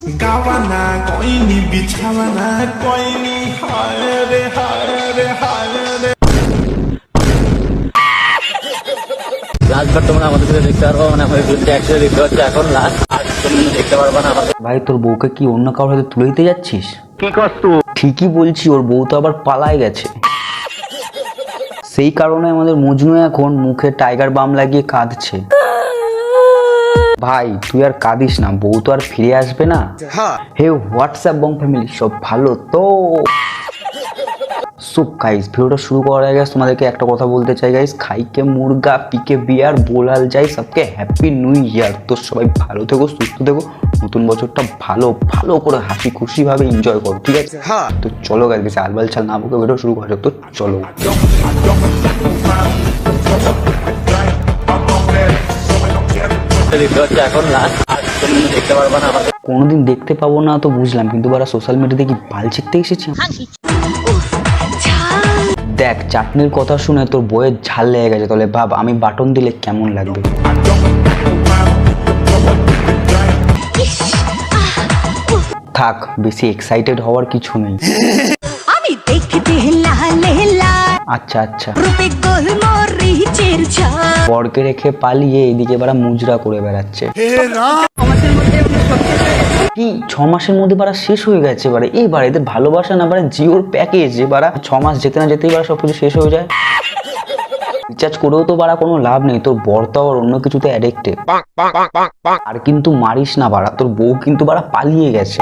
गावाना कोई नी बिछावाना कोई नी हाय रे हाय रे हाय रे লাস্টবার তোমরা আমাদের সাথে দেখতে পারবো, মানে আমাদের গ্রুপটা একসাথে দেখতে পাচ্ছি। এখন লাস্ট তুমি দেখতে পারবো না। ভাই তোর বউকে কি অন্য কারোর হাতে তুলে দিতে যাচ্ছিস? কি করছো? ঠিকই বলছি, ওর বউ তো আবার পালায় গেছে। সেই কারণে আমাদের মজনু এখন মুখে টাইগার বাম লাগিয়ে কাঁদছে। ভাই তুই আর কাঁদিস না, বউ তো আর ফিরে আসবে না। হে হোয়াটসঅ্যাপ বং ফ্যামিলি, সব ভালো তো? সো গাইস, ভিডিওটা শুরু করার আগে তোমাদেরকে একটা কথা বলতে চাই গাইস, খাইকে মুরগা পিকে বিয়ার बोलाल যাই সবকে হ্যাপি নিউ ইয়ার। তো সবাই ভালো থেকো, সুস্থ থেকো, নতুন বছরটা ভালো ভালো করে হাসি খুশি ভাবে এনজয় করো, ঠিক আছে? তো চলো গাইস, বেশি আলবাল চাল না বকে ভিডিও শুরু করা যাক। তো চলো। দেখতে পাচ্ছি এখন লাস্ট তুমি দেখতে পারবো না। কোনোদিন দেখতে পাবো না তো বুঝলাম, কিন্তু বারা সোশ্যাল মিডিয়াতে কি বাল চিকতে এসেছি? দেখ, চাটনির কথা শুনে তোর বইয়ের ঝাল লেগে গেছে, তাহলে ভাব আমি বাটন দিলে কেমন লাগবে। থাক, বেশি এক্সাইটেড হওয়ার কিছু নেই। আমি দেখতে লাল লাল আচ্ছা আচ্ছা, রূপে গোলমরিচের ঝাল বরকে রেখে পালিয়ে এদিকে বারা মুজরা করে বেড়াচ্ছে। কি 6 মাসের মধ্যে বারা শেষ হয়ে গেছে বারে? এইবার এদের ভালোবাসা না বারে জিওর প্যাকেজ, যে বারা 6 মাস যেতে না যেতেই বারা সবকিছু শেষ হয়ে যায়। রিচার্জ করেও তো বারা কোনো লাভ নেই, তোর বর তো আর অন্য কিছুতে অ্যাডিক্টেড। আর কিন্তু মারিস না বারা, তোর বউ কিন্তু বারা পালিয়ে গেছে।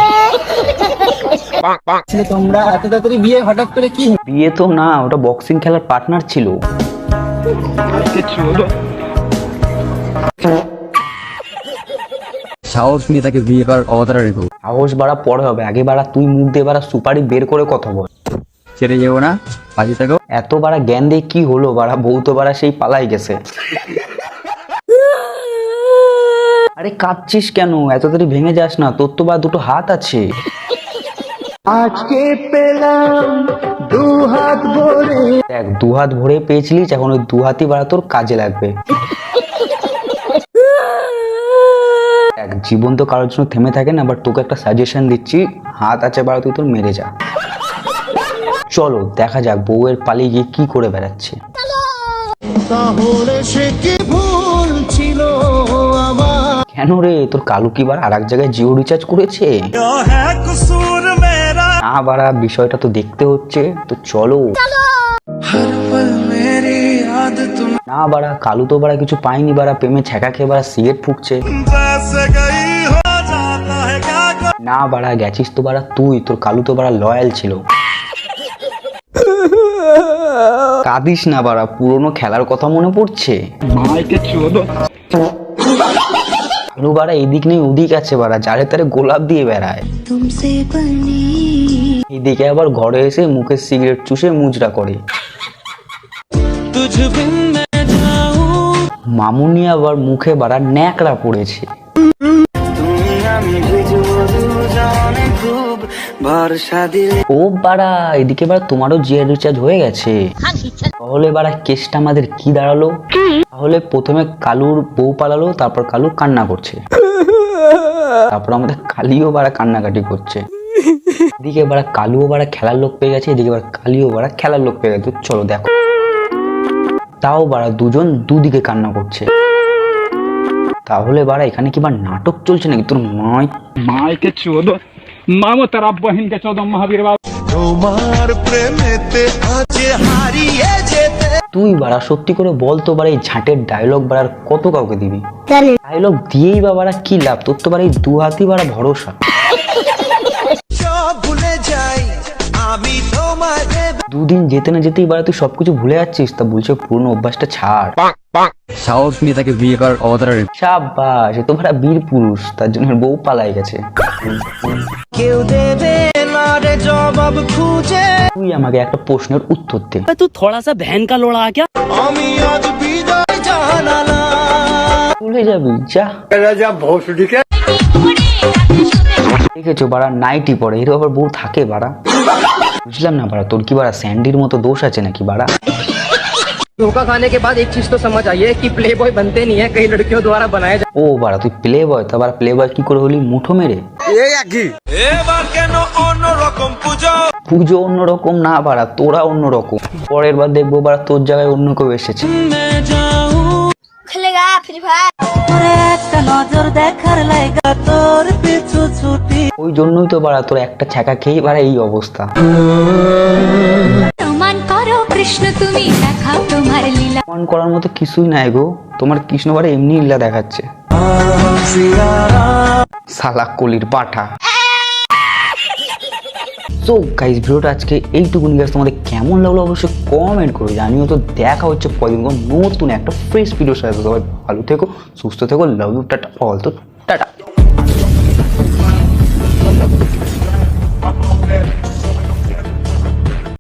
তোমরা এত তাড়াতাড়ি বিয়ে হঠাৎ করে কি? বিয়ে তো না, ওটা বক্সিং খেলার পার্টনার ছিল। সাহস নিয়ে তাকে বিয়ে করার অবতার রেখো। সাহস বাড়া পরে হবে, আগে বাড়া তুই মুখ দিয়ে বাড়া সুপারি বের করে কথা বল। ছেড়ে যাবো না, পাশে থাকো। এত বাড়া জ্ঞান দিয়ে কি হলো বাড়া? বউ তো বাড়া সেই পালাই গেছে। আরে কাঁদছিস কেন? এত তাড়াতাড়ি ভেঙে যাস না, তোর তো বা দুটো হাত আছে। আজকে পেলাম দু হাত ভরে দেখ, 2 হাত ভরে পেয়েছিলিস, এখন ওই 2 হাতই বাড়া তোর কাজে লাগবে। দেখ, জীবন তো কারোর জন্য থেমে থাকে না, বাট তোকে একটা সাজেশন দিচ্ছি, হাত আছে বাড়া, তুই তোর মেরে যা। চলো দেখা যাক বউয়ের পালিয়ে গিয়ে কি করে বেড়াচ্ছে। তাহলে সে কি ভুল ছিল আমার কেন রে, তোর কালু কি বার আর এক জায়গায় জিও রিচার্জ করেছে? হ্যাঁ কসুর মেরা না বাড়া, বিষয়টা তো দেখতে হচ্ছে, তো চলো। হর পল মেরি याद तुम না বাড়া, কালু তো বাড়া কিছু পাইনি বাড়া, প্রেমে ছ্যাঁকা খেয়ে বাড়া সিগারেট ফুঁকছে। जैसे गई हो जाता है क्या कर না বাড়া, গেছিস তো বাড়া তুই, তোর কালু তো বাড়া লয়াল ছিল। কাঁদিস না বাড়া, পুরনো খেলার কথা মনে পড়ছে। কালু বাড়া এদিক নেই ওদিক আছে বাড়া, যারে তারে গোলাপ দিয়ে বেড়ায়। তুমসে বনি এইদিকে আবার ঘরে এসে মুখে সিগারেট চুষে মুজরা করে। तुझ बिन मैं जाऊं মামুনি আবার মুখে বাড়া ন্যাকড়া পড়েছে। তুমি আমি বুঝবো দুজনে খুব ভরসা দিলে ও বাড়া, এদিকে বাড়া তোমারও জিও রিচার্জ হয়ে গেছে। তাহলে বাড়া কেসটা আমাদের কি দাঁড়ালো? তাহলে প্রথমে কালুর বউ পালালো, তারপর কালু কান্না করছে, তারপর আমাদের কালিও বাড়া কান্নাকাটি করছে। এদিকে বাড়া কালুও বাড়া খেলার লোক পেয়ে গেছে, এদিকে বাড়া কালিও বাড়া খেলার লোক পেয়ে গেছে। চলো দেখো, তাও বাড়া দুজন দুদিকে কান্না করছে। তাহলে বাড়া এখানে কি বার নাটক চলছে নাকি? তোর মাই মাইকে চোদ মামো তারা বহিনকে চোদ মহাবীর বাবু। তোমার প্রেমেতে আজ হারিয়ে যেতে তুই বাড়া সত্যি করে বল তো বাড়া, এই ঝাঁটের ডায়লগ বাড়ার কত কাউকে দিবি? ডায়লগ দিয়েই বা বাড়া কি লাভ? তোর তো বাড়া এই 2 হাতই বাড়া ভরসা। সব ভুলে যাই আমি তোমারে 2 দিন যেতে না যেতেই বাড়া তুই সবকিছু ভুলে যাচ্ছিস, তা বলছে পুরনো অভ্যাসটা ছাড়। সাহস নিয়ে তাকে বিয়ে করার অবতার রেখো। সাবাস, এ তো বাড়া বীর পুরুষ, তার জন্য ওর বউ পালাই গেছে। কেউ দেবে না রে জবাব খুঁজে তুই আমাকে একটা প্রশ্নের উত্তর দে। तू थोड़ा सा बहन का लोड़ा क्या? আমি আজ বিদায় জানালাম চলে যাবি যা। দেখেছো বাড়া নাইটি পরে, এর আবার বউ থাকে বাড়া? বুঝলাম না বাড়া, তোর কি বাড়া স্যান্ডির মতো দোষ আছে নাকি বাড়া? धोखा खाने के बाद एक चीज तो समझ आइए कि प्ले बॉय बनते नहीं है, कई लड़कियों द्वारा बनाए जाते ও বাড়া তুই প্লে বয়, তা বাড়া প্লে বয় কি করে হলি মুঠো মেরে? পুজো অন্যরকম না বাড়া, তোরা অন্যরকম। পরের বার দেখবো বাড়া তোর জায়গায় অন্য কেউ এসেছে। खुलेगा फ्री फायर ওই জন্যই তো বাড়া তোর একটা ছ্যাঁকা খেয়েই বাড়া এই অবস্থা। প্রমাণ করো কৃষ্ণ তুমি দেখাও তোমার লীলা প্রমাণ করার মতো কিছুই নাই গো, তোমার কৃষ্ণ বাড়া এমনি লীলা দেখাচ্ছে। শালা কলির পাঠা। তো গাইস ভিডিওটা আজকে এইটুকুনি। গাইস তোমাদের কেমন লাগলো অবশ্যই কমেন্ট করে জানিও। তো দেখা হচ্ছে পরদিন নতুন একটা ফ্রেশ ভিডিওর সাথে। সবাই ভালো থেকো, সুস্থ থেকো, লাভ ইউ, টাটা অল। তো টাটা।